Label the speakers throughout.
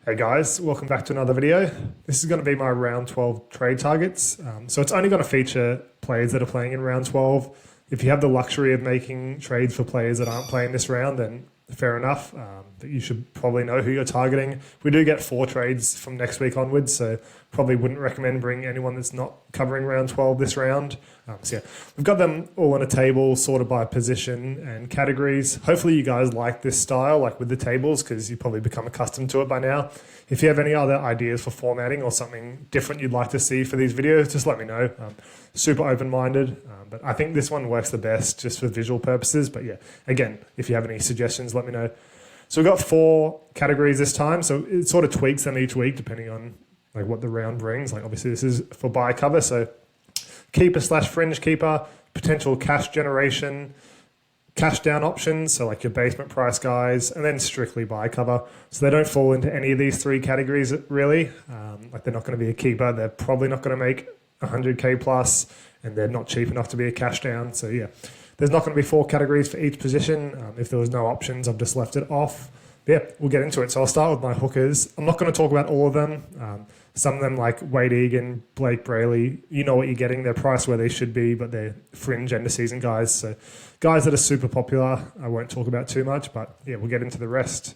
Speaker 1: Hey guys, welcome back to another video. This is going to be my round 12 trade targets. So it's only going to feature players that are playing in round 12. If you have the luxury of making trades for players that aren't playing this round, then fair enough. But you should probably know who you're targeting. We do get 4 trades from next week onwards, so probably wouldn't recommend bringing anyone that's not covering round 12 this round. So yeah, we've got them all on a table, sorted by position and categories. Hopefully you guys like this style, like with the tables, because you've probably become accustomed to it by now. If you have any other ideas for formatting or something different you'd like to see for these videos, just let me know. Super open-minded, but I think this one works the best just for visual purposes. But yeah, again, if you have any suggestions, let me know. So we've got 4 categories this time, so it sort of tweaks them each week depending on like what the round brings. Like obviously this is for buy cover, so keeper / fringe keeper, potential cash generation, cash down options, so like your basement price guys, and then strictly buy cover. So they don't fall into any of these 3 categories really. Like they're not going to be a keeper, they're probably not going to make 100k plus, and they're not cheap enough to be a cash down. So yeah, there's not going to be 4 categories for each position. If there was no options, I've just left it off. But yeah, we'll get into it. So I'll start with my hookers. I'm not going to talk about all of them. Some of them like Wade Egan, Blake Brayley, you know what you're getting. They're priced where they should be, but they're fringe end of season guys. So guys that are super popular, I won't talk about too much, but yeah, we'll get into the rest.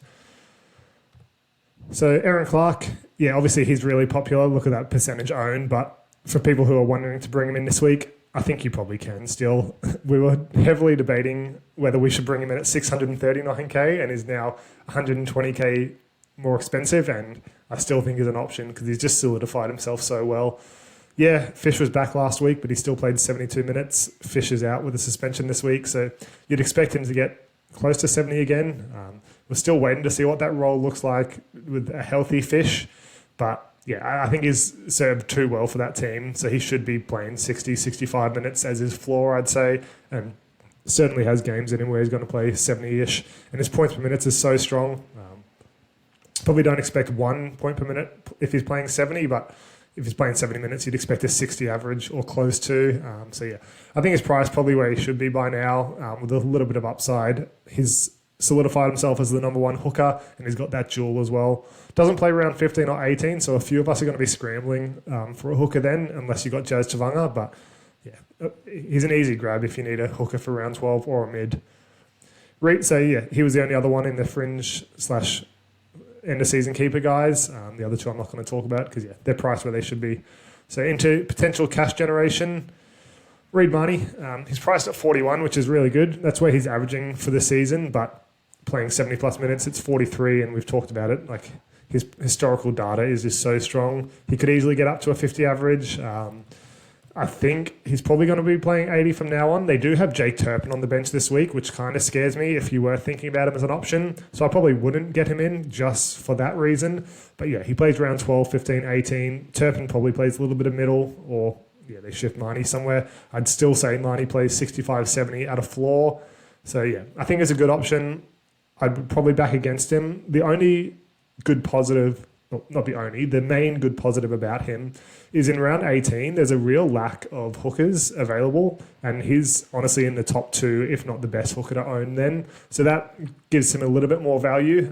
Speaker 1: So Aaron Clark, yeah, obviously he's really popular. Look at that percentage owned, but for people who are wondering to bring him in this week, I think you probably can still. We were heavily debating whether we should bring him in at 639k and is now 120k more expensive, and I still think is an option because he's just solidified himself so well. Yeah, Fish was back last week, but he still played 72 minutes. Fish is out with a suspension this week, so you'd expect him to get close to 70 again. We're still waiting to see what that role looks like with a healthy Fish, but yeah, I think he's served too well for that team, so he should be playing 60, 65 minutes as his floor, I'd say, and certainly has games in him where he's going to play 70-ish, and his points per minutes is so strong. Probably don't expect 1 point per minute if he's playing 70, but if he's playing 70 minutes, you'd expect a 60 average or close to. So yeah, I think his price probably where he should be by now, with a little bit of upside. He's solidified himself as the number 1 hooker, and he's got that duel as well. Doesn't play around 15 or 18, so a few of us are going to be scrambling for a hooker then, unless you got Jazz Tavanga. But yeah, he's an easy grab if you need a hooker for round 12 or a mid. So yeah, he was the only other one in the fringe / end of season keeper guys. The other 2 I'm not going to talk about because yeah, they're priced where they should be. So into potential cash generation, Reed Marnie, he's priced at 41, which is really good. That's where he's averaging for the season, but playing 70 plus minutes, it's 43, and we've talked about it. Like his historical data is just so strong. He could easily get up to a 50 average. I think he's probably going to be playing 80 from now on. They do have Jake Turpin on the bench this week, which kind of scares me if you were thinking about him as an option. So I probably wouldn't get him in just for that reason. But yeah, he plays around 12, 15, 18. Turpin probably plays a little bit of middle, or yeah, they shift Marnie somewhere. I'd still say Marnie plays 65, 70 at a floor. So yeah, I think it's a good option. I'd probably back against him. The only good positive, well, not the only, the main good positive about him is in round 18, there's a real lack of hookers available, and he's honestly in the top 2, if not the best hooker to own then. So that gives him a little bit more value.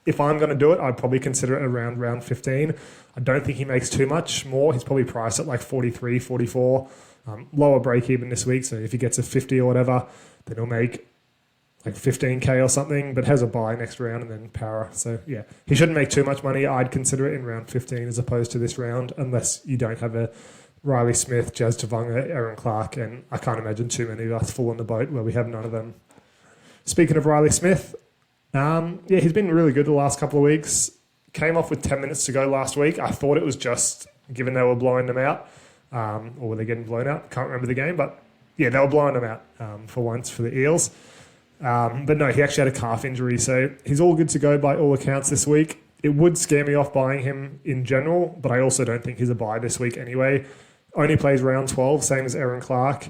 Speaker 1: If I'm going to do it, I'd probably consider it around round 15. I don't think he makes too much more. He's probably priced at like 43, 44. Lower break even this week, so if he gets a 50 or whatever, then he'll make like 15k or something, but has a buy next round and then para. So yeah, he shouldn't make too much money. I'd consider it in round 15 as opposed to this round, unless you don't have a Riley Smith, Jazz Tavanga, Aaron Clark, and I can't imagine too many of us full on the boat where we have none of them. Speaking of Riley Smith, yeah, he's been really good the last couple of weeks. Came off with 10 minutes to go last week. I thought it was just given they were blowing them out, or were they getting blown out? Can't remember the game, but yeah, they were blowing them out for once for the Eels. But no, he actually had a calf injury, so he's all good to go by all accounts this week. It would scare me off buying him in general, but I also don't think he's a buy this week anyway. Only plays round 12, same as Aaron Clark.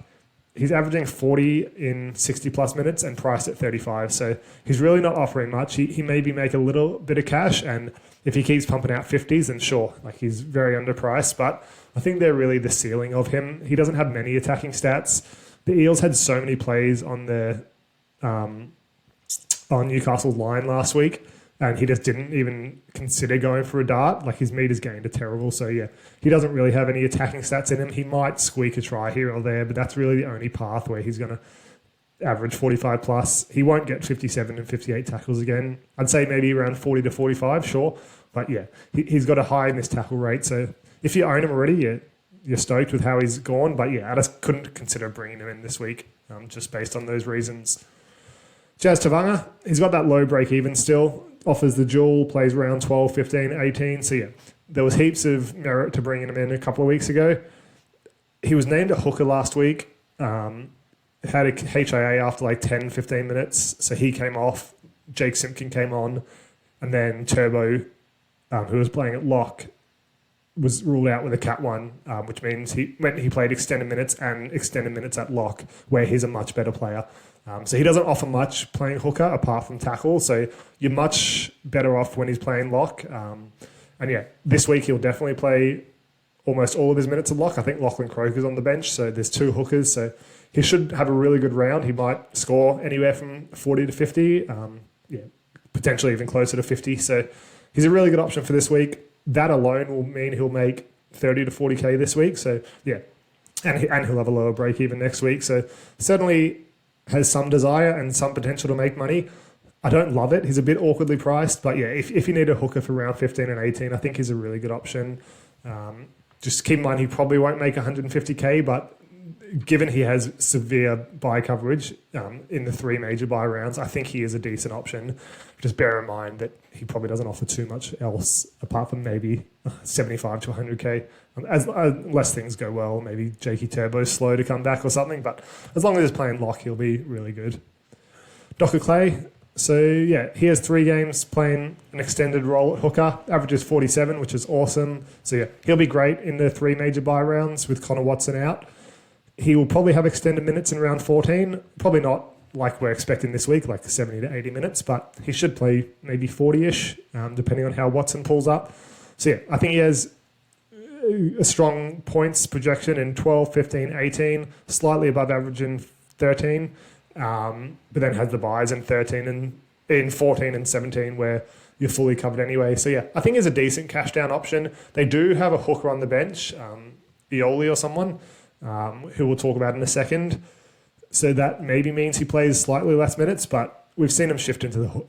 Speaker 1: He's averaging 40 in 60-plus minutes and priced at 35, so he's really not offering much. He maybe make a little bit of cash, and if he keeps pumping out 50s, then sure, like he's very underpriced, but I think they're really the ceiling of him. He doesn't have many attacking stats. The Eels had so many plays on Newcastle's line last week and he just didn't even consider going for a dart. Like his meters gained are terrible. So yeah, he doesn't really have any attacking stats in him. He might squeak a try here or there, but that's really the only path where he's going to average 45 plus. He won't get 57 and 58 tackles again. I'd say maybe around 40 to 45, sure. But yeah, he's got a high miss tackle rate. So if you own him already, you're stoked with how he's gone. But yeah, I just couldn't consider bringing him in this week just based on those reasons. Jazz Tavanga, he's got that low break even still. Offers the dual, plays round 12, 15, 18. So yeah, there was heaps of merit to bringing him in a couple of weeks ago. He was named a hooker last week. Had a HIA after like 10, 15 minutes. So he came off. Jake Simpkin came on. And then Turbo, who was playing at lock, was ruled out with a Cat 1, which means he played extended minutes and extended minutes at lock, where he's a much better player. So he doesn't offer much playing hooker apart from tackle. So you're much better off when he's playing lock. And yeah, this week he'll definitely play almost all of his minutes of lock. I think Lachlan Croker's on the bench, so there's 2 hookers. So he should have a really good round. He might score anywhere from 40 to 50, potentially even closer to 50. So he's a really good option for this week. That alone will mean he'll make 30 to 40K this week. So yeah, and he'll have a lower break even next week. So certainly has some desire and some potential to make money. I don't love it. He's a bit awkwardly priced, but yeah, if you need a hooker for round 15 and 18, I think he's a really good option. Just keep in mind he probably won't make 150K, but given he has severe buy coverage in the 3 major buy rounds, I think he is a decent option. Just bear in mind that he probably doesn't offer too much else apart from maybe 75 to 100K. Unless things go well, maybe Jakey Turbo's slow to come back or something. But as long as he's playing lock, he'll be really good. Docker Clay. So yeah, he has 3 games playing an extended role at hooker. Averages 47, which is awesome. So yeah, he'll be great in the 3 major buy rounds with Connor Watson out. He will probably have extended minutes in round 14. Probably not like we're expecting this week, like 70 to 80 minutes, but he should play maybe 40-ish, depending on how Watson pulls up. So yeah, I think he has a strong points projection in 12, 15, 18, slightly above average in 13, but then has the buys in 13 and in 14 and 17 where you're fully covered anyway. So yeah, I think he's a decent cash down option. They do have a hooker on the bench, Ioli or someone, who we'll talk about in a second. So that maybe means he plays slightly less minutes, but we've seen him shift into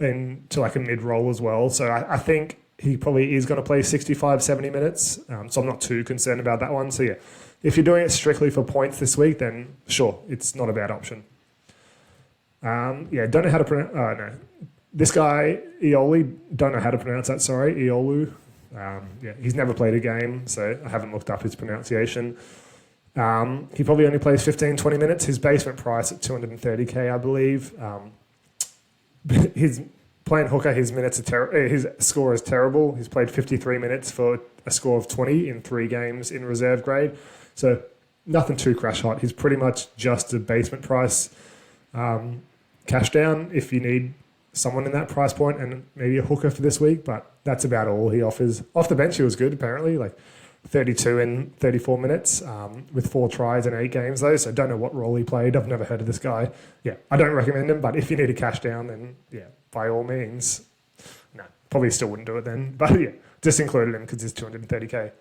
Speaker 1: like a mid-roll as well. So I think he probably is going to play 65, 70 minutes. So I'm not too concerned about that one. So yeah, if you're doing it strictly for points this week, then sure, it's not a bad option. Don't know how to pronounce... no. This guy, Ioli, don't know how to pronounce that, sorry, Iolu. He's never played a game, so I haven't looked up his pronunciation. He probably only plays 15, 20 minutes. His basement price at 230K, I believe. His playing hooker, his score is terrible. He's played 53 minutes for a score of 20 in 3 games in reserve grade. So nothing too crash hot. He's pretty much just a basement price cash down if you need someone in that price point and maybe a hooker for this week. But that's about all he offers. Off the bench, he was good, apparently. Like 32 in 34 minutes with 4 tries and 8 games though, so don't know what role he played. I've never heard of this guy. Yeah, I don't recommend him, but if you need a cash down, then yeah, by all means. No, probably still wouldn't do it then, but yeah, just included him because he's 230K.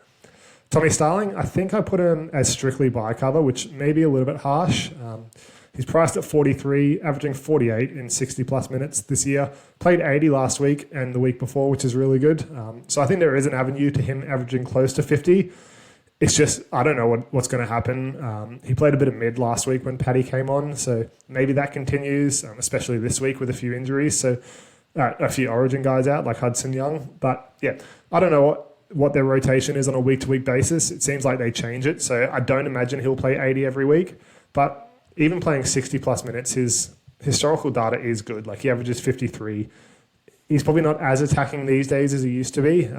Speaker 1: Tommy Starling, I think I put him as strictly buy cover, which may be a little bit harsh. He's priced at 43, averaging 48 in 60 plus minutes this year. Played 80 last week and the week before, which is really good. So I think there is an avenue to him averaging close to 50. It's just, I don't know what's going to happen. He played a bit of mid last week when Paddy came on, so maybe that continues, especially this week with a few injuries. So a few Origin guys out, like Hudson Young. But yeah, I don't know what their rotation is on a week-to-week basis. It seems like they change it, so I don't imagine he'll play 80 every week. But even playing 60 plus minutes, his historical data is good. Like he averages 53. He's probably not as attacking these days as he used to be.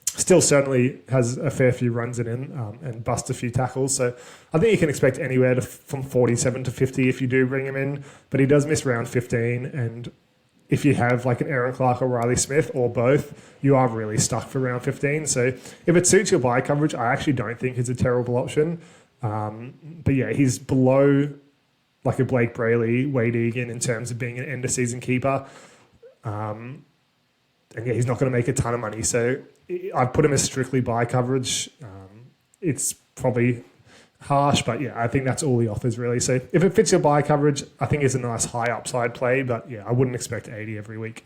Speaker 1: Still certainly has a fair few runs in him and busts a few tackles. So I think you can expect anywhere from 47 to 50 if you do bring him in. But he does miss round 15. And if you have like an Aaron Clark or Riley Smith or both, you are really stuck for round 15. So if it suits your buy coverage, I actually don't think he's a terrible option. But yeah, he's below like a Blake Brayley, Wade Egan in terms of being an end of season keeper. And yeah, he's not going to make a ton of money. So I've put him as strictly buy coverage. It's probably harsh, but yeah, I think that's all he offers really. So if it fits your buy coverage, I think it's a nice high upside play, but yeah, I wouldn't expect 80 every week.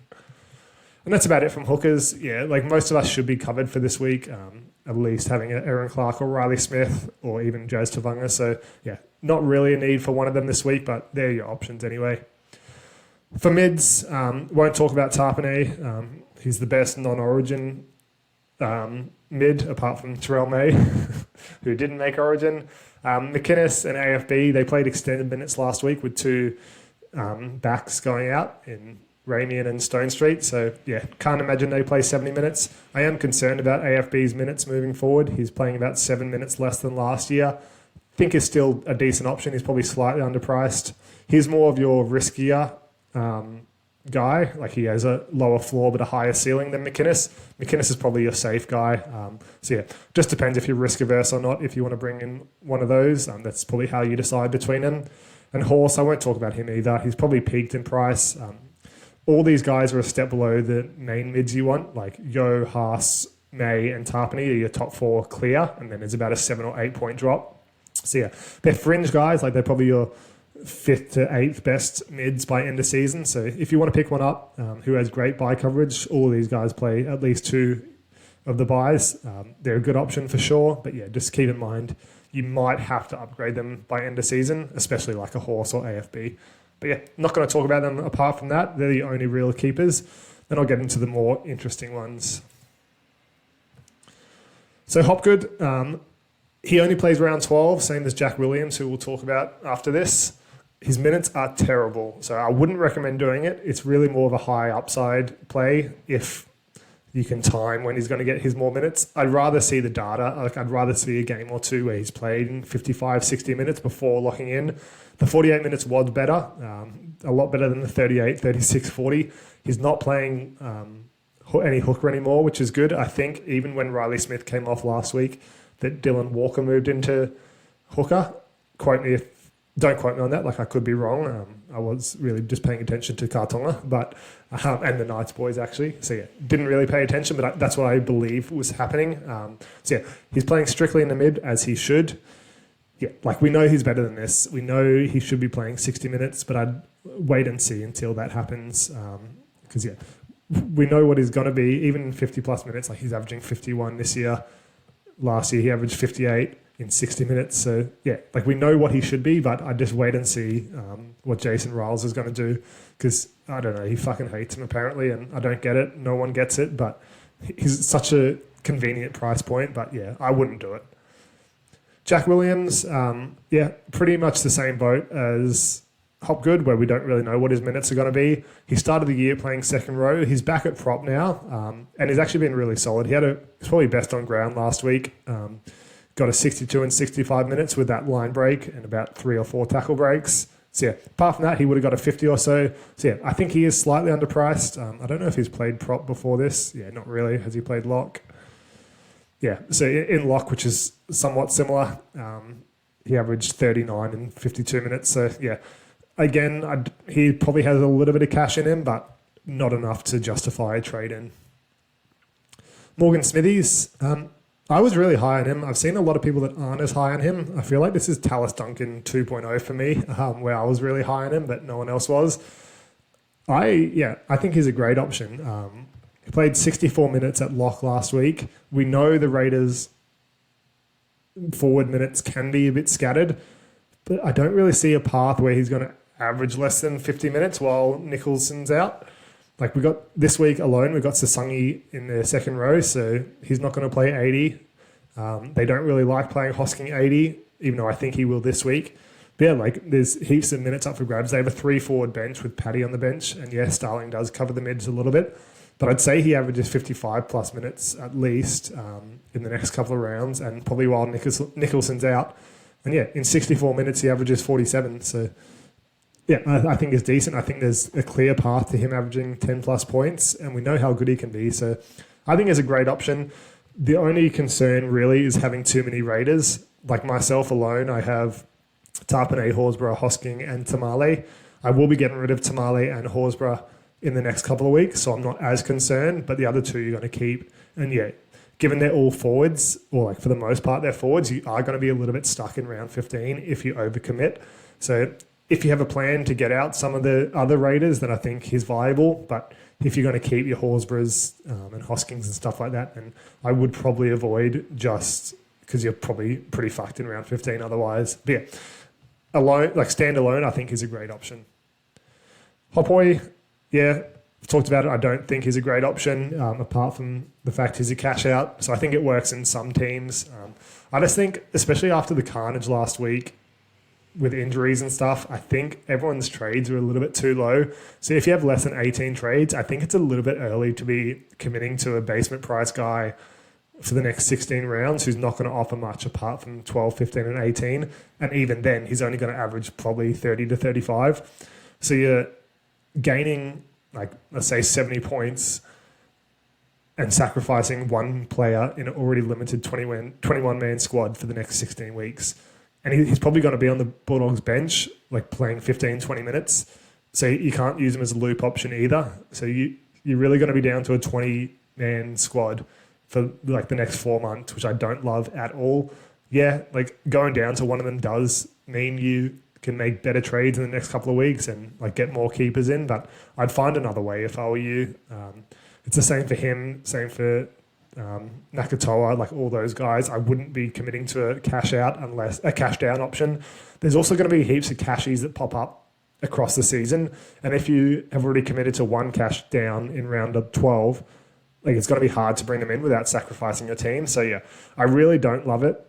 Speaker 1: And that's about it from hookers. Yeah, like most of us should be covered for this week, at least having Aaron Clark or Riley Smith or even Jazz Tavanga. So yeah, not really a need for one of them this week, but they're your options anyway. For mids, won't talk about Tarpanay. He's the best non-origin mid, apart from Terrell May, who didn't make origin. McInnes and AFB, they played extended minutes last week with two backs going out in Ramian and Stone Street. So, yeah, can't imagine they play 70 minutes. I am concerned about AFB's minutes moving forward. He's playing about 7 minutes less than last year. Think is still a decent option. He's probably slightly underpriced. He's more of your riskier guy. Like he has a lower floor but a higher ceiling than McInnes. McInnes is probably your safe guy. So yeah, just depends if you're risk averse or not. If you want to bring in one of those, that's probably how you decide between them. And Horse, I won't talk about him either. He's probably peaked in price. All these guys are a step below the main mids you want. Like Yo, Haas, May, and Tarpany are your top four clear, and then there's about a 7 or 8 point drop. So yeah, they're fringe guys. Like they're probably your 5th to 8th best mids by end of season. So if you want to pick one up who has great buy coverage, all of these guys play at least 2 of the buys. They're a good option for sure. But yeah, just keep in mind, you might have to upgrade them by end of season, especially like a Horse or AFB. But yeah, not going to talk about them apart from that. They're the only real keepers. Then I'll get into the more interesting ones. So Hopgood, he only plays round 12, same as Jack Williams, who we'll talk about after this. His minutes are terrible, so I wouldn't recommend doing it. It's really more of a high upside play if you can time when he's going to get his more minutes. I'd rather see the data. Like I'd rather see a game or two where he's played in 55, 60 minutes before locking in. The 48 minutes was better, a lot better than the 38, 36, 40. He's not playing any hooker anymore, which is good. I think even when Riley Smith came off last week, that Dylan Walker moved into hooker. Don't quote me on that. Like I could be wrong. I was really just paying attention to Kartonga, but and the Knights boys actually. So yeah, didn't really pay attention, but that's what I believe was happening. So yeah, he's playing strictly in the mid as he should. Yeah, like we know he's better than this. We know he should be playing 60 minutes, but I'd wait and see until that happens. Because yeah, we know what he's going to be. Even in 50 plus minutes, like he's averaging 51 this year. Last year he averaged 58 in 60 minutes. So yeah, like we know what he should be, but I just wait and see what Jason Riles is going to do, because I don't know, he fucking hates him apparently, and I don't get it. No one gets it, but he's such a convenient price point. But yeah, I wouldn't do it. Jack Williams, yeah, pretty much the same boat as Hopgood, where we don't really know what his minutes are going to be. He started the year playing second row. He's back at prop now, and he's actually been really solid. He's probably best on ground last week. Got a 62 and 65 minutes with that line break and about 3 or 4 tackle breaks. So yeah, apart from that, he would have got a 50 or so. So yeah, I think he is slightly underpriced. I don't know if he's played prop before this. Yeah, not really. Has he played lock? Yeah, so in lock, which is somewhat similar, he averaged 39 and 52 minutes. So yeah, again, he probably has a little bit of cash in him, but not enough to justify a trade in. Morgan Smithies, I was really high on him. I've seen a lot of people that aren't as high on him. I feel like this is Tallis Duncan 2.0 for me, where I was really high on him, but no one else was. I think he's a great option. He played 64 minutes at lock last week. We know the Raiders' forward minutes can be a bit scattered, but I don't really see a path where he's going to average less than 50 minutes while Nicholson's out. Like we got this week alone, we've got Sasangi in the second row, so he's not going to play 80. They don't really like playing Hosking 80, even though I think he will this week. But yeah, like there's heaps of minutes up for grabs. They have a 3-forward bench with Paddy on the bench, and yeah, Starling does cover the mids a little bit. But I'd say he averages 55 plus minutes at least in the next couple of rounds, and probably while Nicholson's out. And yeah, in 64 minutes, he averages 47. So yeah, I think it's decent. I think there's a clear path to him averaging 10 plus points, and we know how good he can be. So I think it's a great option. The only concern really is having too many Raiders. Like myself alone, I have Tarpanay, Horsburgh, Hosking, and Tamale. I will be getting rid of Tamale and Horsburgh in the next couple of weeks, so I'm not as concerned. But the other two you're going to keep. And yeah, given they're all forwards, or like for the most part they're forwards, you are going to be a little bit stuck in round 15 if you overcommit. So if you have a plan to get out some of the other Raiders, then I think he's viable. But if you're going to keep your Horsburghs and Hoskings and stuff like that, then I would probably avoid, just because you're probably pretty fucked in round 15 otherwise. But yeah, alone, like standalone, I think is a great option. Hopway, yeah, I've talked about it. I don't think he's a great option, apart from the fact he's a cash out. So I think it works in some teams. I just think, especially after the carnage last week with injuries and stuff, I think everyone's trades are a little bit too low. So if you have less than 18 trades, I think it's a little bit early to be committing to a basement price guy for the next 16 rounds who's not going to offer much apart from 12, 15 and 18. And even then, he's only going to average probably 30 to 35. So you're gaining, like, let's say 70 points and sacrificing one player in an already limited 21-man squad for the next 16 weeks. And he's probably going to be on the Bulldogs bench, like playing 15, 20 minutes. So you can't use him as a loop option either. So you're really going to be down to a 20-man squad for like the next 4 months, which I don't love at all. Yeah, like going down to one of them does mean you can make better trades in the next couple of weeks and like get more keepers in, but I'd find another way if I were you. It's the same for him, same for Nakatoa, like all those guys. I wouldn't be committing to a cash out unless a cash down option. There's also going to be heaps of cashies that pop up across the season, and if you have already committed to one cash down in round of 12, like it's going to be hard to bring them in without sacrificing your team. So yeah, I really don't love it,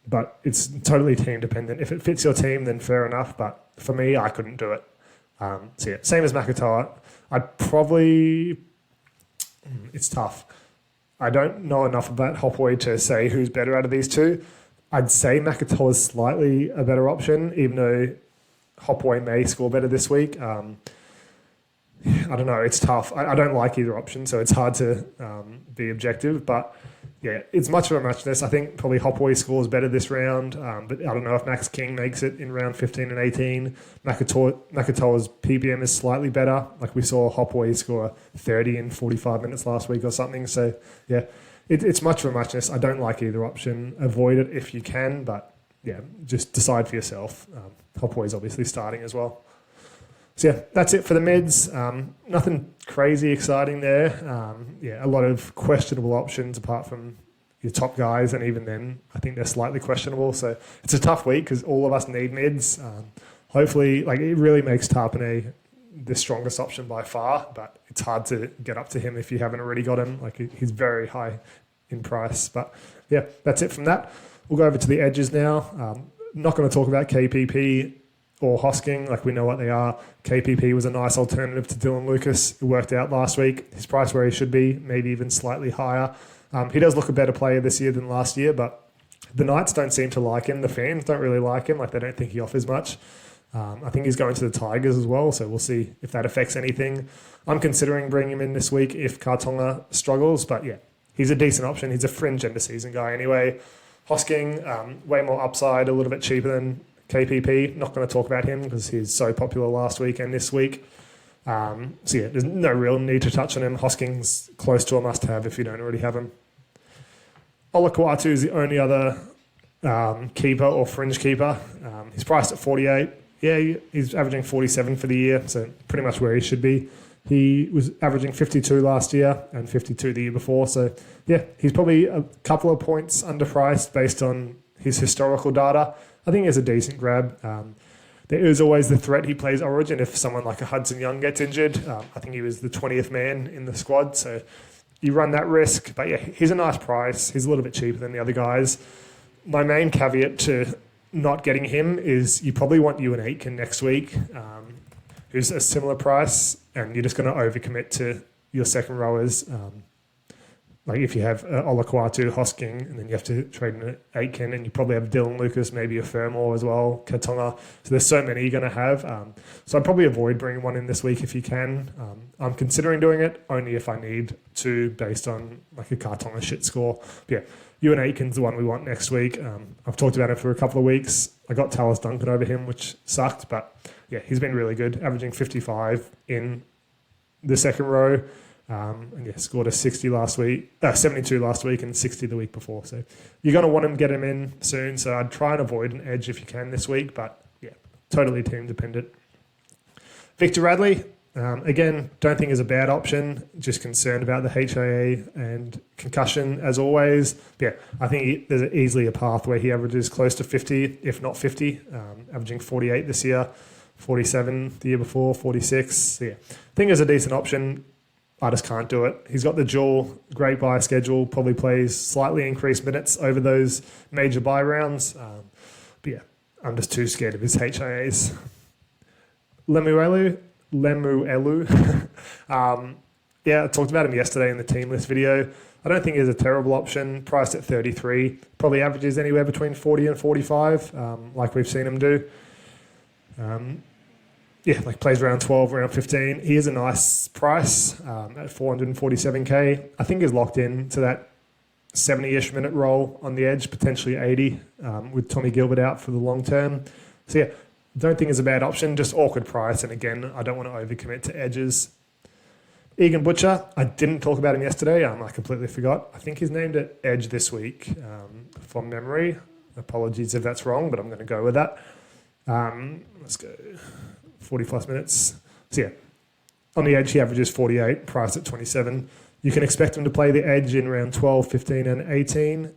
Speaker 1: but it's totally team dependent. If it fits your team, then fair enough, but for me, I couldn't do it. So yeah, same as Makatoa. I'd probably, it's tough. I don't know enough about Hopway to say who's better out of these two. I'd say Makatoa is slightly a better option, even though Hopway may score better this week. I don't know. It's tough. I don't like either option, so it's hard to be objective. But yeah, it's much of a muchness. I think probably Hopway scores better this round, but I don't know if Max King makes it in round 15 and 18. Makatoa's PPM is slightly better. Like we saw Hopway score 30 in 45 minutes last week or something. So yeah, it's much of a muchness. I don't like either option. Avoid it if you can, but yeah, just decide for yourself. Hopway's obviously starting as well. So yeah, that's it for the mids. Nothing crazy exciting there. Yeah, a lot of questionable options apart from your top guys, and even then, I think they're slightly questionable. So it's a tough week because all of us need mids. Hopefully, like it really makes Tarpanay the strongest option by far, but it's hard to get up to him if you haven't already got him. Like he's very high in price. But yeah, that's it from that. We'll go over to the edges now. Not going to talk about KPP or Hosking, like we know what they are. KPP was a nice alternative to Dylan Lucas. It worked out last week. His price where he should be, maybe even slightly higher. He does look a better player this year than last year, but the Knights don't seem to like him. The fans don't really like him. Like they don't think he offers much. I think he's going to the Tigers as well, so we'll see if that affects anything. I'm considering bringing him in this week if Kartonga struggles, but yeah, he's a decent option. He's a fringe end of season guy anyway. Hosking, way more upside, a little bit cheaper than KPP. Not going to talk about him because he's so popular last week and this week. So yeah, there's no real need to touch on him. Hosking's close to a must-have if you don't already have him. Olakwatu is the only other keeper or fringe keeper. He's priced at 48. Yeah, he's averaging 47 for the year, so pretty much where he should be. He was averaging 52 last year and 52 the year before. So yeah, he's probably a couple of points underpriced based on his historical data. I think it's a decent grab. There is always the threat he plays Origin if someone like a Hudson Young gets injured. I think he was the 20th man in the squad, so you run that risk. But yeah, he's a nice price. He's a little bit cheaper than the other guys. My main caveat to not getting him is you probably want Ewan Aitken next week, who's a similar price, and you're just going to overcommit to your second rowers. Like if you have Olakwatu, Hosking, and then you have to trade in Aitken, and you probably have Dylan Lucas, maybe a Fermor as well, Katonga. So there's so many you're going to have. So I'd probably avoid bringing one in this week if you can. I'm considering doing it only if I need to, based on like a Kartonga shit score. But yeah, Ewan Aitken's the one we want next week. I've talked about it for a couple of weeks. I got Talis Duncan over him, which sucked, but yeah, he's been really good, averaging 55 in the second row. And yeah, scored a 72 last week and 60 the week before. So you're going to want to get him in soon. So I'd try and avoid an edge if you can this week, but yeah, totally team dependent. Victor Radley, again, don't think is a bad option. Just concerned about the HIA and concussion as always. But yeah, I think there's easily a path where he averages close to 50, if not 50, averaging 48 this year, 47 the year before, 46. So yeah, I think there's a decent option. I just can't do it. He's got the dual great buy schedule, probably plays slightly increased minutes over those major buy rounds. But yeah, I'm just too scared of his HIAs. Lemuelu. Yeah, I talked about him yesterday in the team list video. I don't think he's a terrible option. Priced at 33. Probably averages anywhere between 40 and 45, like we've seen him do. Yeah, like plays around 12, around 15. He is a nice price at 447k. I think he's locked in to that 70-ish minute role on the edge, potentially 80, with Tommy Gilbert out for the long term. So yeah, don't think it's a bad option, just awkward price. And again, I don't want to overcommit to edges. Egan Butcher, I didn't talk about him yesterday. I completely forgot. I think he's named at edge this week from memory. Apologies if that's wrong, but I'm going to go with that. Let's go. 40 plus minutes. So yeah, on the edge he averages 48, priced at 27. You can expect him to play the edge in round 12, 15 and 18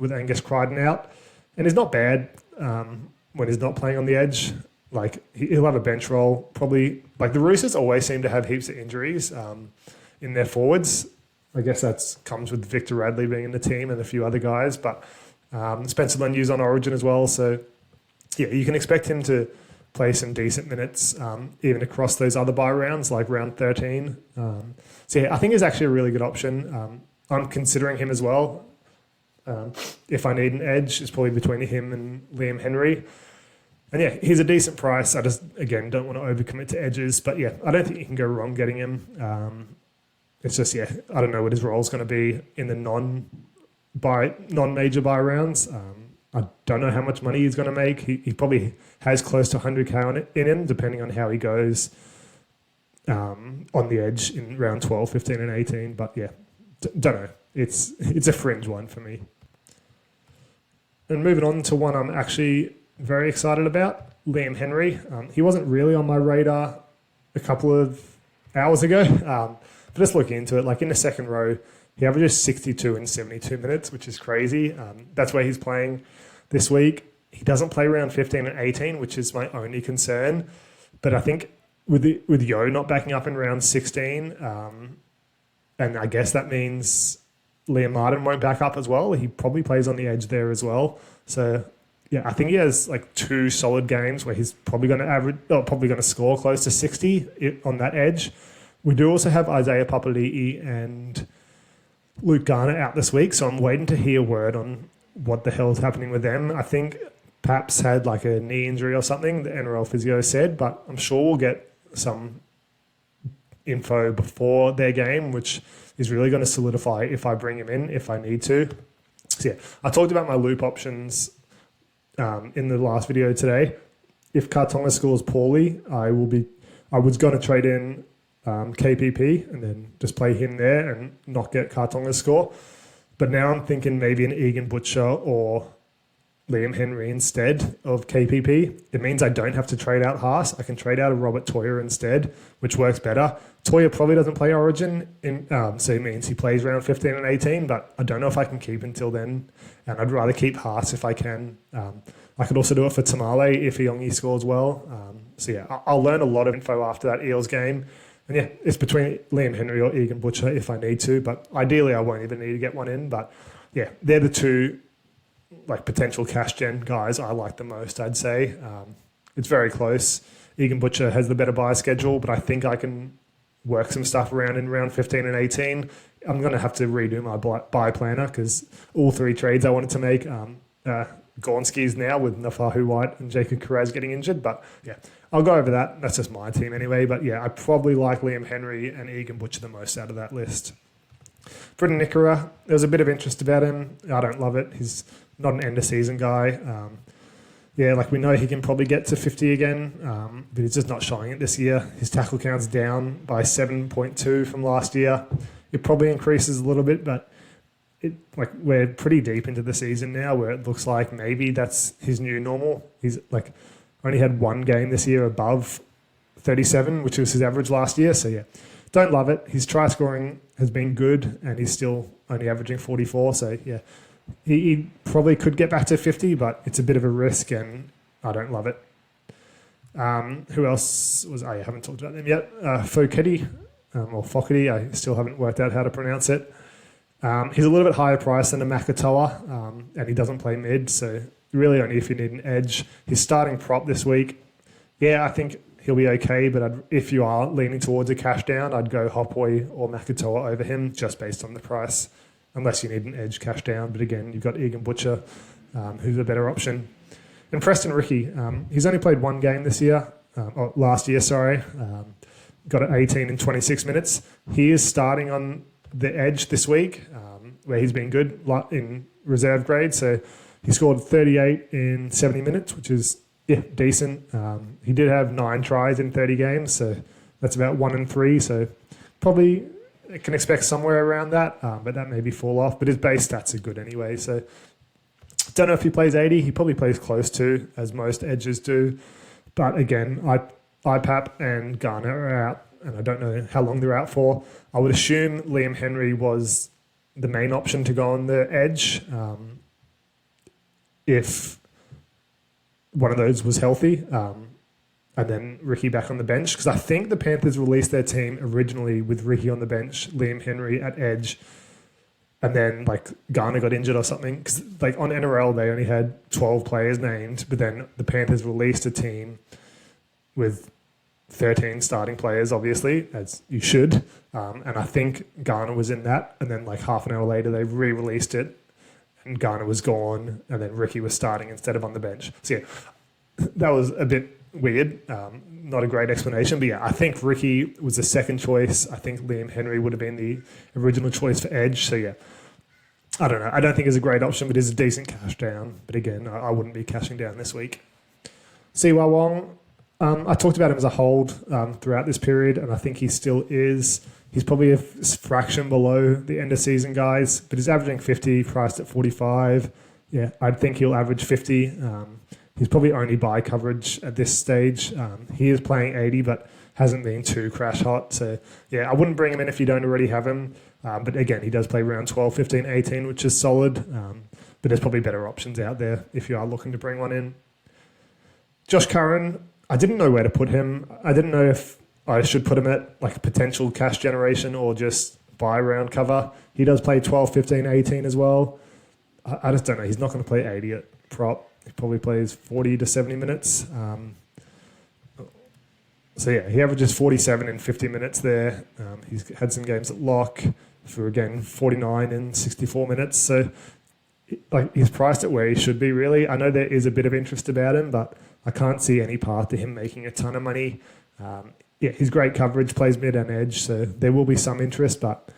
Speaker 1: with Angus Crichton out. And he's not bad when he's not playing on the edge. Like he'll have a bench role. Probably, like the Roosters always seem to have heaps of injuries in their forwards. I guess that comes with Victor Radley being in the team and a few other guys. But Spencer Lanyu's on Origin as well. So yeah, you can expect him to play some decent minutes, even across those other bye rounds, like round 13. So yeah, I think he's actually a really good option. I'm considering him as well. If I need an edge, it's probably between him and Liam Henry. And yeah, he's a decent price. I just, again, don't want to overcommit to edges. But yeah, I don't think you can go wrong getting him. It's just, yeah, I don't know what his role is going to be in the non-major buy rounds. I don't know how much money he's going to make. He probably has close to 100k in him, depending on how he goes on the edge in round 12, 15 and 18. But yeah, don't know. It's a fringe one for me. And moving on to one I'm actually very excited about, Liam Henry. He wasn't really on my radar a couple of hours ago, but just looking into it, like in the second row, he averages 62 in 72 minutes, which is crazy. That's where he's playing this week. He doesn't play around 15 and 18, which is my only concern. But I think with Yo not backing up in round 16, and I guess that means Liam Martin won't back up as well. He probably plays on the edge there as well. So yeah, I think he has like 2 solid games where he's probably going to score close to 60 on that edge. We do also have Isaiah Papali'i and Luke Garner out this week, so I'm waiting to hear word on what the hell is happening with them. I think Paps had like a knee injury or something, the NRL physio said, but I'm sure we'll get some info before their game, which is really going to solidify if I bring him in, if I need to. So yeah, I talked about my loop options in the last video today. If Kartonga scores poorly, I was going to trade in KPP and then just play him there and not get Kartonga's score. But now I'm thinking maybe an Egan Butcher or Liam Henry instead of KPP. It means I don't have to trade out Haas. I can trade out a Robert Toyer instead, which works better. Toyer probably doesn't play Origin, so it means he plays around 15 and 18, but I don't know if I can keep until then, and I'd rather keep Haas if I can. I could also do it for Tamale if Iongi scores well. So yeah, I'll learn a lot of info after that Eels game. And yeah, it's between Liam Henry or Egan Butcher if I need to, but ideally I won't even need to get one in. But yeah, they're the 2 like potential cash gen guys I like the most, I'd say. It's very close. Egan Butcher has the better buy schedule, but I think I can work some stuff around in round 15 and 18. I'm going to have to redo my buy planner because all 3 trades I wanted to make, Gornsky's now with Nafahu White and Jacob Kiraz getting injured. But yeah, I'll go over that. That's just my team anyway. But yeah, I probably like Liam Henry and Egan Butcher the most out of that list. Britton Nikora, there's a bit of interest about him. I don't love it. He's not an end-of-season guy. yeah, like we know he can probably get to 50 again, but he's just not showing it this year. His tackle count's down by 7.2 from last year. It probably increases a little bit, but we're pretty deep into the season now where it looks like maybe that's his new normal. He's like only had one game this year above 37, which was his average last year. So yeah, don't love it. His try scoring has been good and he's still only averaging 44. So yeah, he probably could get back to 50, but it's a bit of a risk and I don't love it. Who else was I haven't talked about them yet. Foketti, or Foketti, I still haven't worked out how to pronounce it. He's a little bit higher price than a Makatoa, and he doesn't play mid, so really only if you need an edge. His starting prop this week, yeah, I think he'll be okay, but if you are leaning towards a cash down, I'd go Hopway or Makatoa over him just based on the price, unless you need an edge cash down. But again, you've got Egan Butcher, who's a better option. And Preston Ricky, he's only played one game this year, last year, sorry. Got it 18 in 26 minutes. He is starting on the edge this week, where he's been good in reserve grade. So he scored 38 in 70 minutes, which is decent. He did have 9 tries in 30 games, so that's about 1 in 3. So probably can expect somewhere around that, but that maybe fall off. But his base stats are good anyway. So don't know if he plays 80. He probably plays close to, as most edges do. But again, IPAP and Garner are out, and I don't know how long they're out for. I would assume Liam Henry was the main option to go on the edge if one of those was healthy, and then Ricky back on the bench. Because I think the Panthers released their team originally with Ricky on the bench, Liam Henry at edge, and then Garner got injured or something. Because on NRL they only had 12 players named, but then the Panthers released a team with 13 starting players, obviously, as you should. And I think Garner was in that. And then half an hour later, they re-released it and Garner was gone. And then Ricky was starting instead of on the bench. So yeah, that was a bit weird. Not a great explanation. But yeah, I think Ricky was the second choice. I think Liam Henry would have been the original choice for edge. So yeah, I don't know. I don't think it's a great option, but it's a decent cash down. But again, I wouldn't be cashing down this week. Siwa Wong, I talked about him as a hold throughout this period, and I think he still is. He's probably a fraction below the end of season guys, but he's averaging 50, priced at 45. Yeah, I'd think he'll average 50. He's probably only buy coverage at this stage. He is playing 80, but hasn't been too crash hot. So yeah, I wouldn't bring him in if you don't already have him. But again, he does play round 12, 15, 18, which is solid. But there's probably better options out there if you are looking to bring one in. Josh Curran, I didn't know where to put him. I didn't know if I should put him at potential cash generation or just buy round cover. He does play 12, 15, 18 as well. I just don't know. He's not going to play 80 at prop. He probably plays 40 to 70 minutes. So yeah, he averages 47 in 50 minutes there. He's had some games at lock for, again, 49 in 64 minutes. So he's priced at where he should be, really. I know there is a bit of interest about him, but I can't see any path to him making a ton of money. Yeah, he's great coverage, plays mid and edge, so there will be some interest, but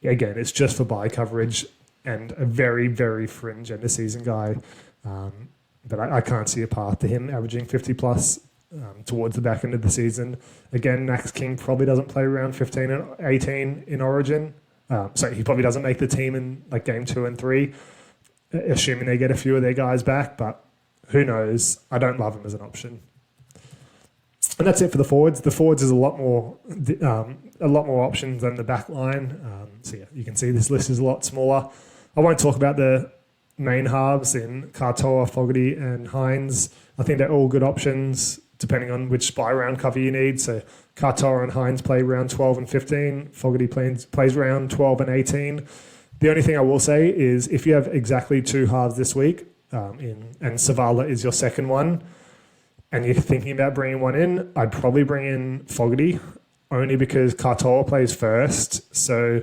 Speaker 1: again, it's just for buy coverage and a very, very fringe end of season guy. But I can't see a path to him averaging 50 plus towards the back end of the season. Again, Max King probably doesn't play around 15 and 18 in Origin. So he probably doesn't make the team in game 2 and 3, assuming they get a few of their guys back, but who knows? I don't love him as an option. And that's it for the forwards. The forwards is a lot more options than the back line. So yeah, you can see this list is a lot smaller. I won't talk about the main halves in Katoa, Fogarty and Hines. I think they're all good options depending on which buy round cover you need. So Katoa and Hines play round 12 and 15. Fogarty plays round 12 and 18. The only thing I will say is if you have exactly 2 halves this week, and Savala is your second one, and you're thinking about bringing one in, I'd probably bring in Fogarty, only because Katoa plays first, so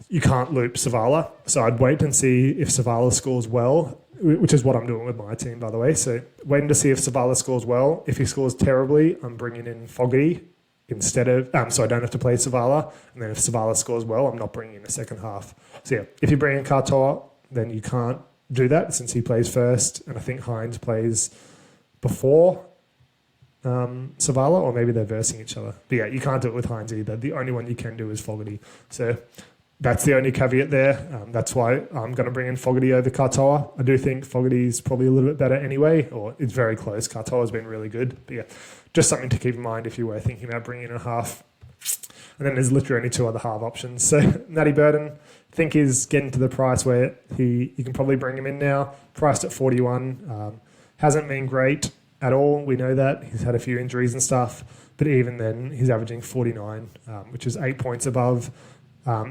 Speaker 1: you can't loop Savala. So I'd wait and see if Savala scores well, which is what I'm doing with my team, by the way. So waiting to see if Savala scores well. If he scores terribly, I'm bringing in Fogarty instead of... so I don't have to play Savala. And then if Savala scores well, I'm not bringing in a second half. So yeah, if you bring in Katoa, then you can't do that since he plays first, and I think Hines plays before Savala, or maybe they're versing each other. But yeah, you can't do it with Hines either. The only one you can do is Fogarty. So that's the only caveat there. That's why I'm going to bring in Fogarty over Katoa. I do think Fogarty's probably a little bit better anyway, or it's very close. Katoa's been really good. But yeah, just something to keep in mind if you were thinking about bringing in a half. And then there's literally only two other half options. So Matty Burton, I think is getting to the price where you can probably bring him in now. Priced at 41. Hasn't been great at all. We know that. He's had a few injuries and stuff. But even then, he's averaging 49, which is 8 points above.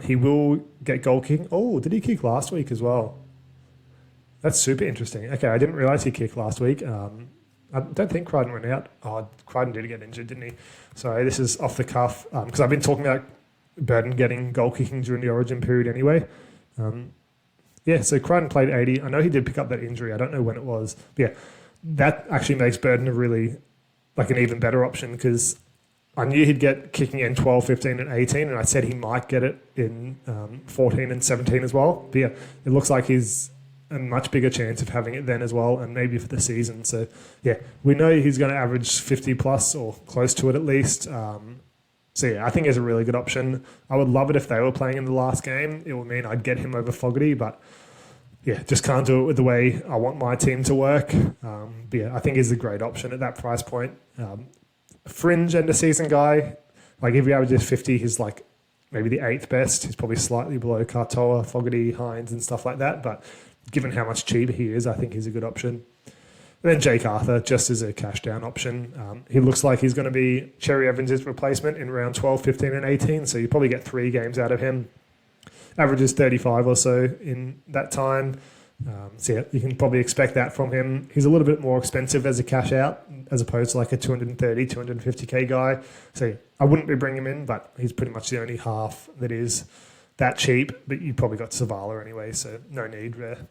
Speaker 1: He will get goal kicking. Oh, did he kick last week as well? That's super interesting. Okay, I didn't realise he kicked last week. I don't think Crichton went out. Oh, Crichton did get injured, didn't he? Sorry, this is off the cuff because I've been talking about Burton getting goal kicking during the Origin period anyway. Yeah, so Crichton played 80. I know he did pick up that injury. I don't know when it was. But yeah, that actually makes Burton a really, like, an even better option because I knew he'd get kicking in 12, 15 and 18, and I said he might get it in 14 and 17 as well. But yeah, it looks like he's a much bigger chance of having it then as well, and maybe for the season. So yeah, we know he's going to average 50 plus or close to it at least. So yeah, I think he's a really good option. I would love it if they were playing in the last game. It would mean I'd get him over Fogarty, but yeah, just can't do it with the way I want my team to work. But yeah, I think he's a great option at that price point. Fringe end of season guy, like if he averages 50, he's like maybe the 8th best. He's probably slightly below Katoa, Fogarty, Hines and stuff like that. But given how much cheaper he is, I think he's a good option. And then Jake Arthur, just as a cash down option. He looks like he's going to be Cherry Evans' replacement in round 12, 15 and 18. So you probably get 3 games out of him. Averages 35 or so in that time. So yeah, you can probably expect that from him. He's a little bit more expensive as a cash out as opposed to like a 230, 250k guy. So yeah, I wouldn't be bringing him in, but he's pretty much the only half that is that cheap. But you probably got Savala anyway, so no need there.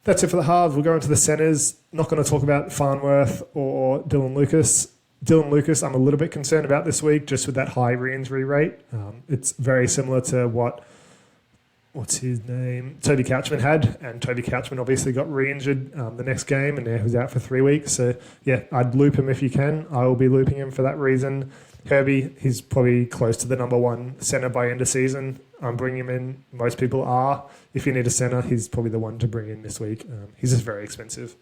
Speaker 1: That's it for the halves. We'll go into the centres. Not going to talk about Farnworth or Dylan Lucas. Dylan Lucas, I'm a little bit concerned about this week just with that high re-injury rate. It's very similar to what's his name? Toby Couchman had, and Toby Couchman obviously got re-injured the next game and now he's out for 3 weeks. So yeah, I'd loop him if you can. I will be looping him for that reason. Herbie, he's probably close to the number 1 centre by end of season. I'm bringing him in. Most people are. If you need a centre, he's probably the one to bring in this week. He's just very expensive.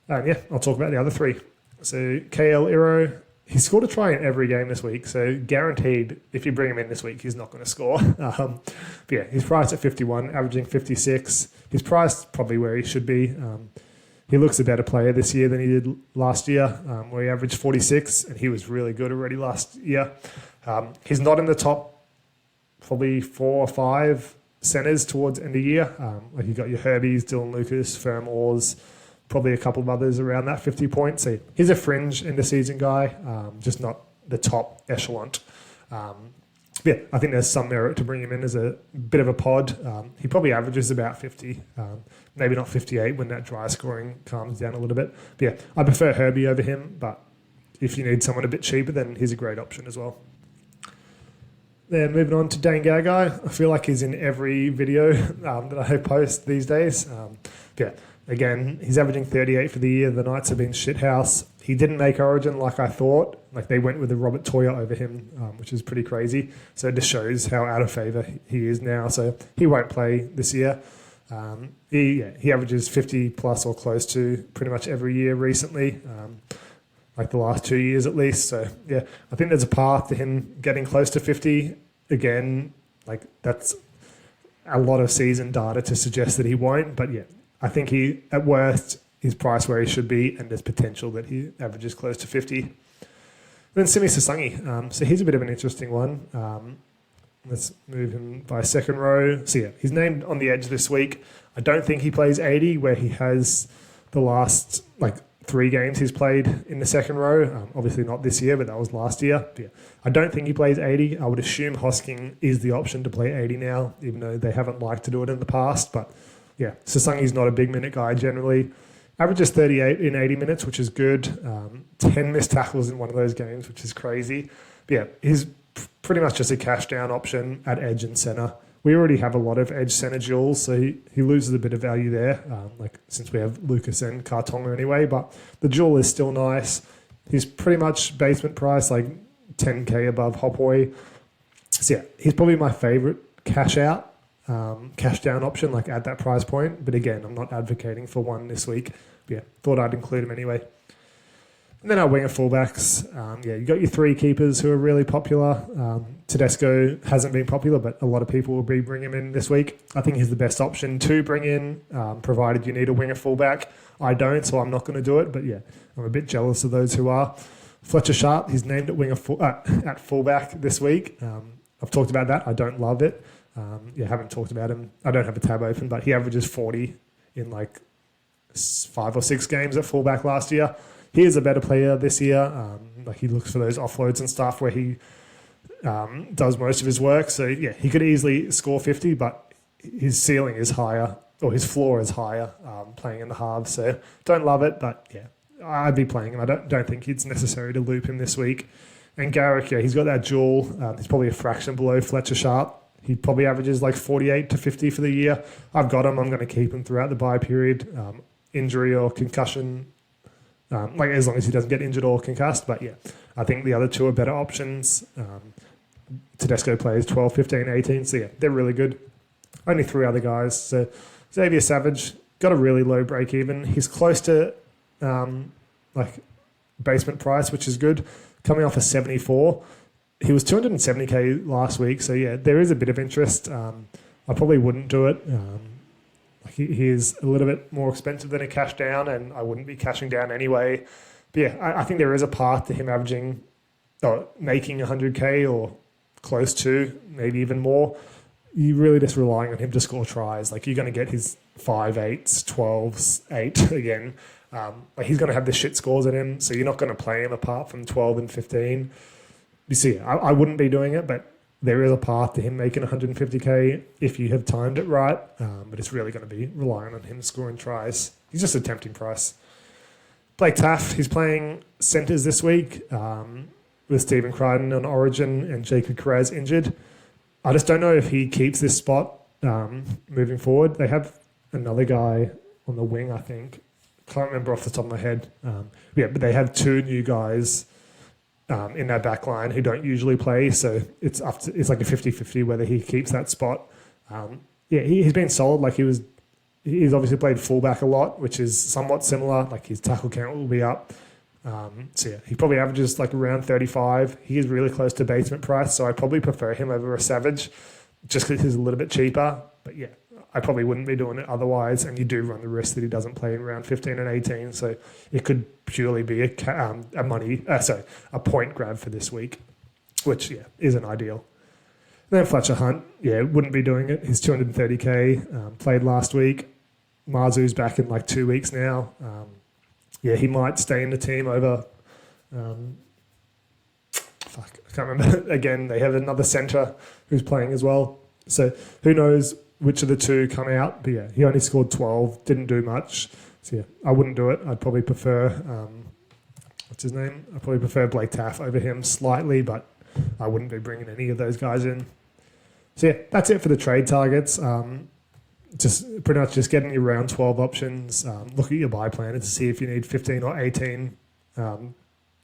Speaker 1: Yeah, I'll talk about the other 3. So KL Iro, he scored a try in every game this week. So guaranteed, if you bring him in this week, he's not going to score. But yeah, he's priced at 51, averaging 56. He's priced probably where he should be. He looks a better player this year than he did last year, where he averaged 46, and he was really good already last year. He's not in the top probably 4 or 5 centres towards end of year. Like you got your Herbies, Dylan Lucas, Ferm Oars, probably a couple of others around that 50 points. So he's a fringe end of season guy, just not the top echelon. Yeah, I think there's some merit to bring him in as a bit of a pod. He probably averages about 50, maybe not 58 when that dry scoring calms down a little bit. But yeah, I prefer Herbie over him, but if you need someone a bit cheaper, then he's a great option as well. Then moving on to Dane Gagai. I feel like he's in every video that I post these days. Yeah, again, he's averaging 38 for the year. The Knights have been shithouse. He didn't make Origin like I thought. Like they went with the Robert Toya over him, which is pretty crazy. So it just shows how out of favour he is now. So he won't play this year. He averages 50 plus or close to pretty much every year recently, like the last 2 years at least. So yeah, I think there's a path to him getting close to 50 again. Like that's a lot of season data to suggest that he won't. But yeah, I think he, at worst, is priced where he should be, and there's potential that he averages close to 50. Then Simi Sasangi. So he's a bit of an interesting one. Let's move him by second row. So yeah, he's named on the edge this week. I don't think he plays 80, where he has the last 3 games he's played in the second row. Obviously not this year, but that was last year. But yeah, I don't think he plays 80. I would assume Hosking is the option to play 80 now, even though they haven't liked to do it in the past. But yeah, Sasangi's not a big minute guy generally. Averages 38 in 80 minutes, which is good. 10 missed tackles in one of those games, which is crazy. But yeah, he's pretty much just a cash down option at edge and centre. we already have a lot of edge centre duels, so he loses a bit of value there, since we have Lucas and Cartonga anyway, but the duel is still nice. He's pretty much basement price, like 10k above Hopway. So yeah, he's probably my favourite cash down option, like at that price point. But again, I'm not advocating for one this week. But yeah, thought I'd include him anyway. And then our winger fullbacks. You got your three keepers who are really popular. Tedesco hasn't been popular, but a lot of people will be bringing him in this week. I think he's the best option to bring in, provided you need a winger fullback. I don't, so I'm not going to do it. But yeah, I'm a bit jealous of those who are. Fletcher Sharp, he's named at fullback this week. I've talked about that. I don't love it. Haven't talked about him. I don't have a tab open, but he averages 40 in like 5 or 6 games at fullback last year. He is a better player this year. He looks for those offloads and stuff where he does most of his work. So yeah, he could easily score 50, but his ceiling is higher, or his floor is higher, playing in the halves. So don't love it, but yeah, I'd be playing him. I don't think it's necessary to loop him this week. And Garrick, he's got that duel. He's probably a fraction below Fletcher Sharp. He probably averages like 48 to 50 for the year. I've got him. I'm going to keep him throughout the bye period. Injury or concussion, as long as he doesn't get injured or concussed. But yeah, I think the other two are better options. Tedesco plays 12, 15, 18. So yeah, they're really good. Only 3 other guys. So Xavier Savage got a really low break even. He's close to basement price, which is good. Coming off a 74. He was 270k last week. So yeah, there is a bit of interest. I probably wouldn't do it. He is a little bit more expensive than a cash down, and I wouldn't be cashing down anyway. But yeah, I think there is a path to him making 100k or close to, maybe even more. You're really just relying on him to score tries. You're going to get his 5, 8s, 12s, 8 again. He's going to have the shit scores in him, so you're not going to play him apart from 12 and 15. You see, I wouldn't be doing it, but there is a path to him making 150k if you have timed it right, but it's really going to be relying on him scoring tries. He's just a tempting price. Blake Taaffe, he's playing centres this week with Stephen Crichton on Origin and Jacob Kiraz injured. I just don't know if he keeps this spot moving forward. They have another guy on the wing, I think. Can't remember off the top of my head. But they have 2 new guys in their back line who don't usually play, so it's like a 50-50 whether he keeps that spot. He's been solid. He's obviously played fullback a lot, which is somewhat similar. His tackle count will be up. He probably averages around 35. He is really close to basement price, so I probably prefer him over a Savage just because he's a little bit cheaper. But yeah, I probably wouldn't be doing it otherwise, and you do run the risk that he doesn't play in round 15 and 18, so it could purely be a point grab for this week, which isn't ideal. And then Fletcher Hunt, wouldn't be doing it. He's 230k, played last week. Marzu's back in 2 weeks now. He might stay in the team over. I can't remember. Again, they have another centre who's playing as well. So who knows which of the two come out. But he only scored 12, didn't do much. So I wouldn't do it. I'd probably prefer, what's his name? I'd probably prefer Blake Taaffe over him slightly, but I wouldn't be bringing any of those guys in. So that's it for the trade targets. Just pretty much just getting your round 12 options. Look at your buy plan to see if you need 15 or 18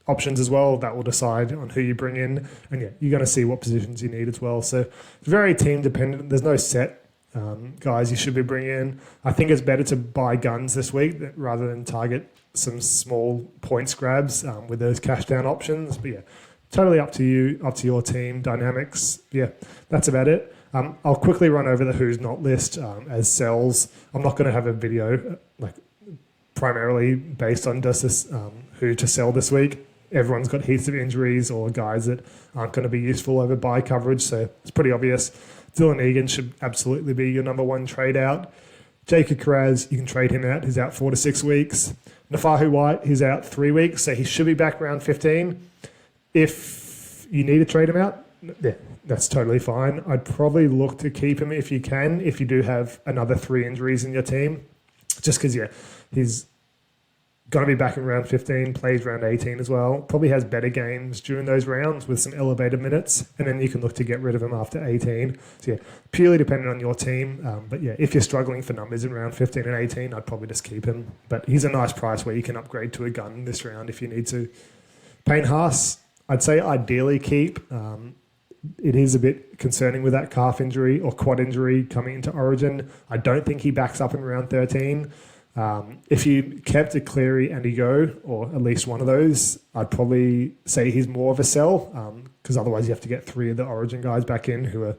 Speaker 1: options as well. That will decide on who you bring in. And you're going to see what positions you need as well. So it's very team dependent. There's no set guys you should be bringing in. I think it's better to buy guns this week rather than target some small points grabs with those cash down options. But totally up to you, up to your team dynamics. That's about it. I'll quickly run over the who's not list as sells. I'm not going to have a video primarily based on just this who to sell this week. Everyone's got heaps of injuries or guys that aren't going to be useful over buy coverage, so it's pretty obvious. Dylan Egan should absolutely be your number 1 trade out. Jacob Kiraz, you can trade him out. He's out 4 to 6 weeks. Nafahu White, he's out 3 weeks, so he should be back around 15. If you need to trade him out, that's totally fine. I'd probably look to keep him if you can, if you do have another 3 injuries in your team. Just because, Going to be back in round 15, plays round 18 as well. Probably has better games during those rounds with some elevated minutes, and then you can look to get rid of him after 18. So yeah, purely dependent on your team. But yeah, if you're struggling for numbers in round 15 and 18, I'd probably just keep him. But he's a nice price where you can upgrade to a gun this round if you need to. Payne Haas, I'd say ideally keep. It is a bit concerning with that calf injury or quad injury coming into Origin. I don't think he backs up in round 13. If you kept a Cleary and a Yo, or at least one of those, I'd probably say he's more of a sell, because otherwise you have to get 3 of the Origin guys back in who are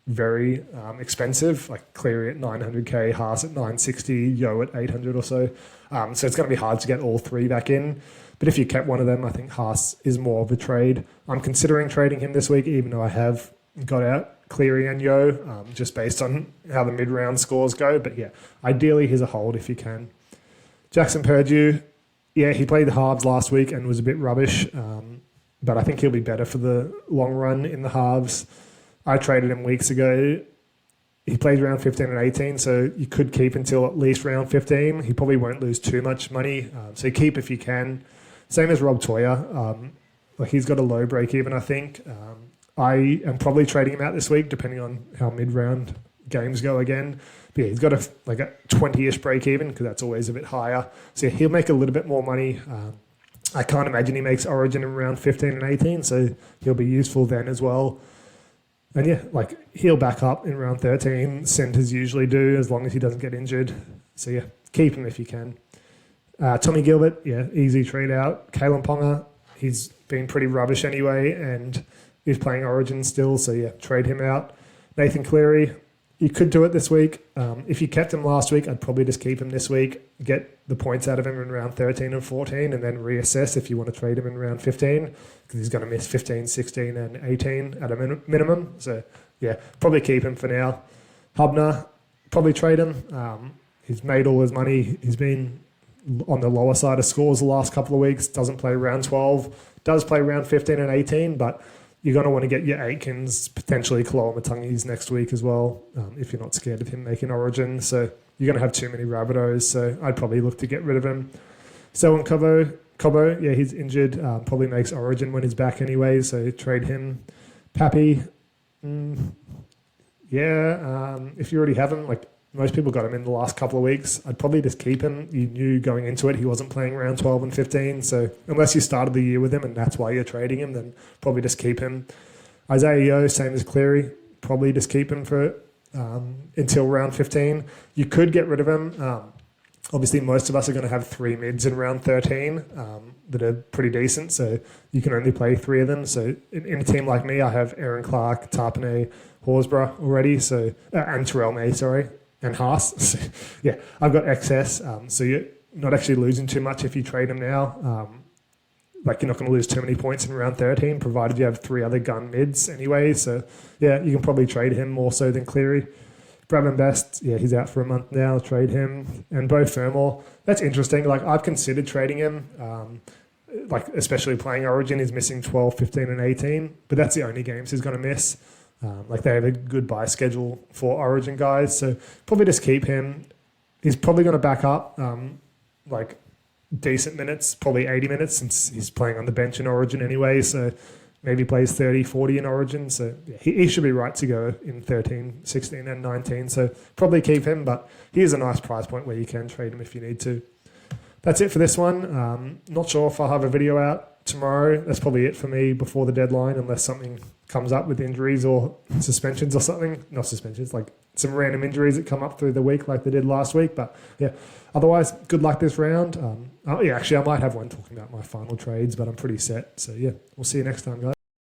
Speaker 1: very expensive, like Cleary at 900k, Haas at 960, Yo at 800 or so. So it's going to be hard to get all 3 back in. But if you kept one of them, I think Haas is more of a trade. I'm considering trading him this week, even though I have got out Cleary and Yo, just based on how the mid-round scores go. But yeah, ideally he's a hold if you can. Jackson Purdue, yeah, he played the halves last week and was a bit rubbish, but I think he'll be better for the long run in the halves. I traded him weeks ago. He played round 15 and 18, so you could keep until at least round 15. He probably won't lose too much money, so keep if you can. Same as Rob Toya. Like he's got a low break even, I think. I am probably trading him out this week, depending on how mid-round games go again. But yeah, he's got a 20-ish break even, because that's always a bit higher. So yeah, he'll make a little bit more money. I can't imagine he makes Origin in round 15 and 18, so he'll be useful then as well. And yeah, like he'll back up in round 13. Centers usually do, as long as he doesn't get injured. So yeah, keep him if you can. Tommy Gilbert, yeah, easy trade out. Kalen Ponga, he's been pretty rubbish anyway, and he's playing Origin still, so yeah, trade him out. Nathan Cleary, you could do it this week. If you kept him last week, I'd probably just keep him this week, get the points out of him in round 13 and 14, and then reassess if you want to trade him in round 15, because he's going to miss 15, 16, and 18 at a minimum. So yeah, probably keep him for now. Hubner, probably trade him. He's made all his money. He's been on the lower side of scores the last couple of weeks, doesn't play round 12, does play round 15 and 18, but you're going to want to get your Aitkins, potentially Kaloa Matungis next week as well, if you're not scared of him making Origin. So you're going to have too many Rabbitohs, so I'd probably look to get rid of him. Selwyn Cobbo, yeah, he's injured, probably makes Origin when he's back anyway, so trade him. Pappy, if you already have him, like most people got him in the last couple of weeks, I'd probably just keep him. You knew going into it he wasn't playing round 12 and 15, so unless you started the year with him and that's why you're trading him, then probably just keep him. Isaiah Yeo, same as Cleary, probably just keep him for until round 15. You could get rid of him. Obviously, most of us are going to have 3 mids in round 13 that are pretty decent, so you can only play 3 of them. So in a team like me, I have Aaron Clark, Tarpanay, Horsburgh already, so and Terrell May, sorry, and Haas. So, yeah, I've got excess, so you're not actually losing too much if you trade him now. Like you're not going to lose too many points in round 13, provided you have 3 other gun mids anyway. So yeah, you can probably trade him more so than Cleary. Bradman Best, yeah, he's out for a month now. Trade him. And Beau Fermor, that's interesting. Like I've considered trading him. Like especially playing Origin, he's missing 12, 15, and 18. But that's the only games he's going to miss. Like they have a good buy schedule for Origin guys, so probably just keep him. He's probably going to back up like decent minutes, probably 80 minutes, since he's playing on the bench in Origin anyway, so maybe plays 30, 40 in Origin, so yeah, he should be right to go in 13, 16 and 19, so probably keep him, but here's a nice price point where you can trade him if you need to. That's it for this one. Not sure if I'll have a video out tomorrow. That's probably it for me before the deadline, unless something comes up with injuries or suspensions or something. Not suspensions, like some random injuries that come up through the week like they did last week. But yeah, otherwise, good luck this round. Actually, I might have one talking about my final trades, but I'm pretty set. So yeah, we'll see you next time, guys.